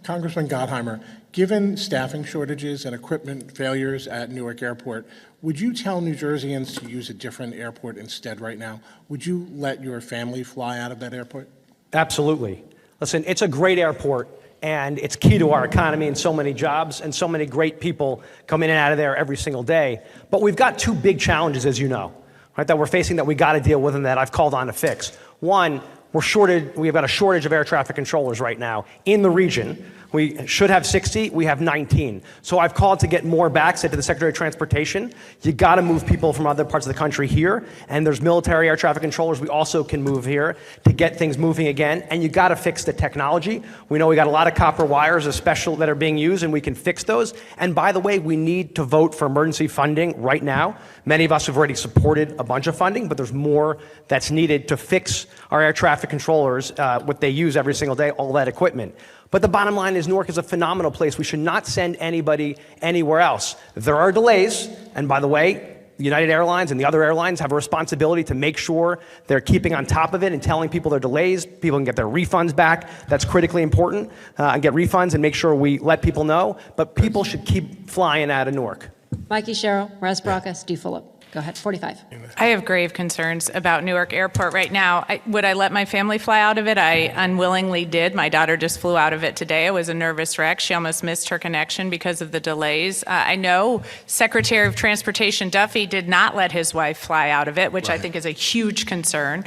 Congressman Gottheimer, given staffing shortages and equipment failures at Newark Airport, would you tell New Jerseyans to use a different airport instead right now? Would you let your family fly out of that airport? Absolutely. Listen, it's a great airport, and it's key to our economy and so many jobs and so many great people come in and out of there every single day. But we've got two big challenges, as you know, right, that we're facing that we got to deal with and that I've called on to fix. One, we've got a shortage of air traffic controllers right now in the region. We should have 60, we have 19. So I've called to get more back, said to the Secretary of Transportation, you gotta move people from other parts of the country here, and there's military air traffic controllers we also can move here to get things moving again, and you gotta fix the technology. We know we got a lot of copper wires that are being used, and we can fix those. And by the way, we need to vote for emergency funding right now. Many of us have already supported a bunch of funding, but there's more that's needed to fix our air traffic controllers, what they use every single day, all that equipment. But the bottom line is Newark is a phenomenal place. We should not send anybody anywhere else. There are delays, and by the way, United Airlines and the other airlines have a responsibility to make sure they're keeping on top of it and telling people their delays. People can get their refunds back. That's critically important, and get refunds and make sure we let people know. But people should keep flying out of Newark. Micah, Cheryl, Rasmussen, Steve Phillip. Go ahead, 45. I have grave concerns about Newark Airport right now. Would I let my family fly out of it? I unwillingly did. My daughter just flew out of it today. It was a nervous wreck. She almost missed her connection because of the delays. I know Secretary of Transportation Duffy did not let his wife fly out of it, which I think is a huge concern.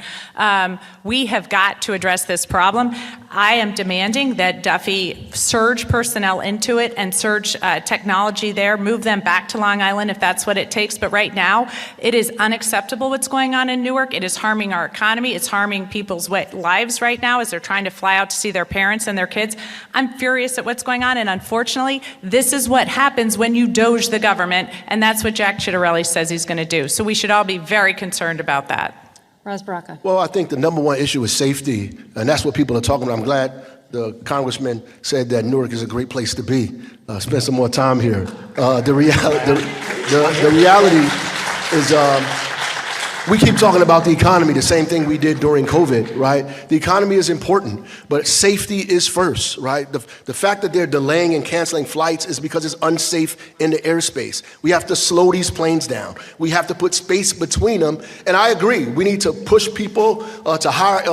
We have got to address this problem. I am demanding that Duffy surge personnel into it and surge technology there, move them back to Long Island if that's what it takes. But right now, it is unacceptable what's going on in Newark. It is harming our economy. It's harming people's lives right now as they're trying to fly out to see their parents and their kids. I'm furious at what's going on, and unfortunately, this is what happens when you doge the government, and that's what Jack Ciattarelli says he's going to do. So we should all be very concerned about that. Rasmussen. Well, I think the number one issue is safety, and that's what people are talking about. I'm glad the congressman said that Newark is a great place to be. Spend some more time here. The reality is we keep talking about the economy, the same thing we did during COVID, right? The economy is important, but safety is first, right? The fact that they're delaying and canceling flights is because it's unsafe in the airspace. We have to slow these planes down. We have to put space between them. And I agree, we need to push people to hire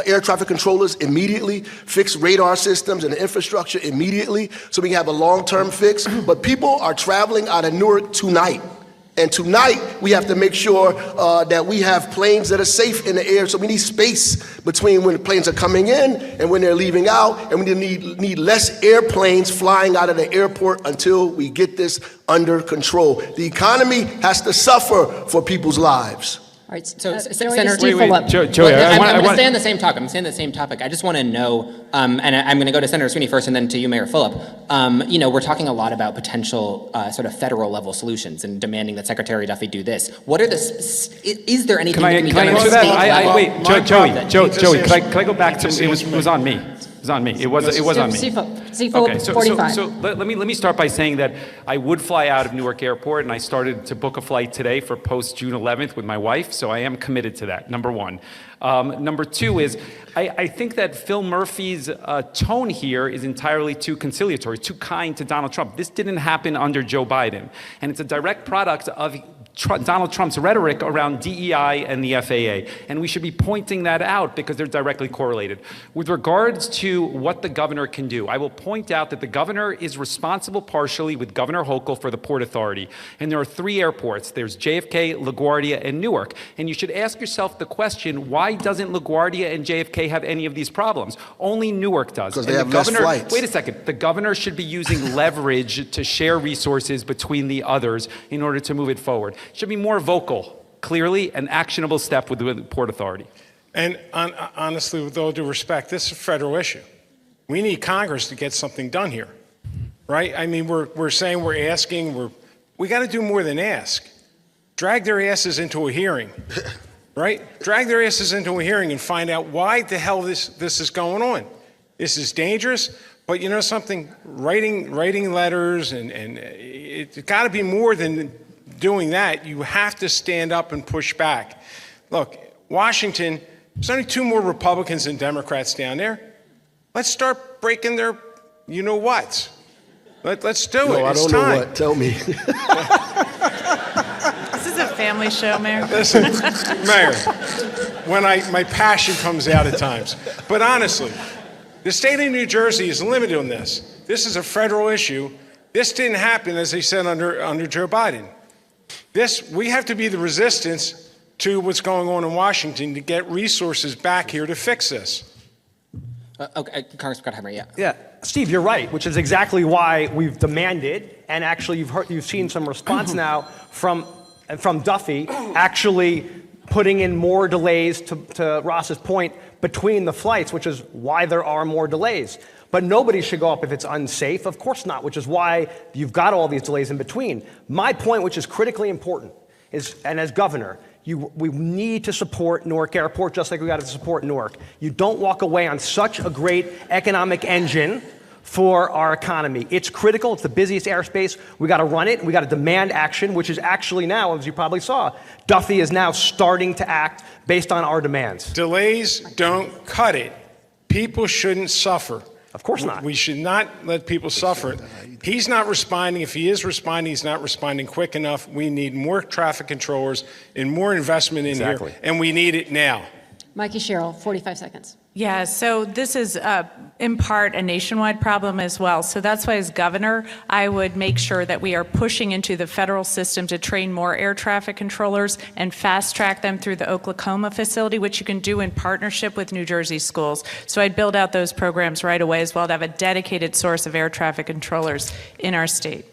air traffic controllers immediately, fix radar systems and infrastructure immediately so we can have a long-term fix. But people are traveling out of Newark tonight. And tonight, we have to make sure that we have planes that are safe in the air. So we need space between when the planes are coming in and when they're leaving out. And we need less airplanes flying out of the airport until we get this under control. The economy has to suffer for people's lives. All right, Senator, Steve Phillip. Joey, I'm going to stay on the same topic. I just want to know, and I'm going to go to Senator Sweeney first and then to you, Mayor Phillip. We're talking a lot about potential sort of federal level solutions and demanding that Secretary Duffy do this. What are is there anything that can be done? Can I answer that? Wait, Joey, can I go back to, it was on me. It was on me. It was on me. Okay, 45. So let me start by saying that I would fly out of Newark Airport, and I started to book a flight today for post June 11th with my wife, so I am committed to that, number one. Number two is, I think that Phil Murphy's tone here is entirely too conciliatory, too kind to Donald Trump. This didn't happen under Joe Biden, and it's a direct product of Donald Trump's rhetoric around DEI and the FAA, and we should be pointing that out because they're directly correlated. With regards to what the governor can do, I will point out that the governor is responsible partially with Governor Hochul for the Port Authority, and there are 3 airports. There's JFK, LaGuardia, and Newark, and you should ask yourself the question, why doesn't LaGuardia and JFK have any of these problems? Only Newark does. Because they have less flights. Wait a second. The governor should be using leverage to share resources between the others in order to move it forward. Should be more vocal, clearly, an actionable step with the Port Authority. And honestly, with all due respect, this is a federal issue. We need Congress to get something done here, right? I mean, we're saying, we're asking, we got to do more than ask. Drag their asses into a hearing, right? Drag their asses into a hearing and find out why the hell this is going on. This is dangerous, but you know something? Writing letters and it's got to be more than doing that. You have to stand up and push back. Look, Washington, there's only 2 more Republicans and Democrats down there. Let's start breaking their You know what? Let's do No, it. I It's don't time. know what. Tell me. This is a family show, Mayor. Listen, Mayor, when my passion comes out at times. But honestly, the state of New Jersey is limited on this. This is a federal issue. This didn't happen, as they said, under Joe Biden. We have to be the resistance to what's going on in Washington to get resources back here to fix this. Okay, Congressman Gottheimer, yeah. Yeah, Steve, you're right, which is exactly why we've demanded, and actually you've seen some response now from Duffy, actually putting in more delays to Ross's point between the flights, which is why there are more delays. But nobody should go up if it's unsafe. Of course not, which is why you've got all these delays in between. My point, which is critically important, is, and as governor, we need to support Newark Airport just like we got to support Newark. You don't walk away on such a great economic engine for our economy. It's critical. It's the busiest airspace. We got to run it. We got to demand action, which is actually now, as you probably saw, Duffy is now starting to act based on our demands. Delays don't cut it. People shouldn't suffer. Of course not. We should not let people suffer. He's not responding. If he is responding, he's not responding quick enough. We need more traffic controllers and more investment in here, and we need it now. Micah Sherrill, 45 seconds. Yeah, so this is in part a nationwide problem as well. So that's why as governor, I would make sure that we are pushing into the federal system to train more air traffic controllers and fast track them through the Oklahoma facility, which you can do in partnership with New Jersey schools. So I'd build out those programs right away as well to have a dedicated source of air traffic controllers in our state.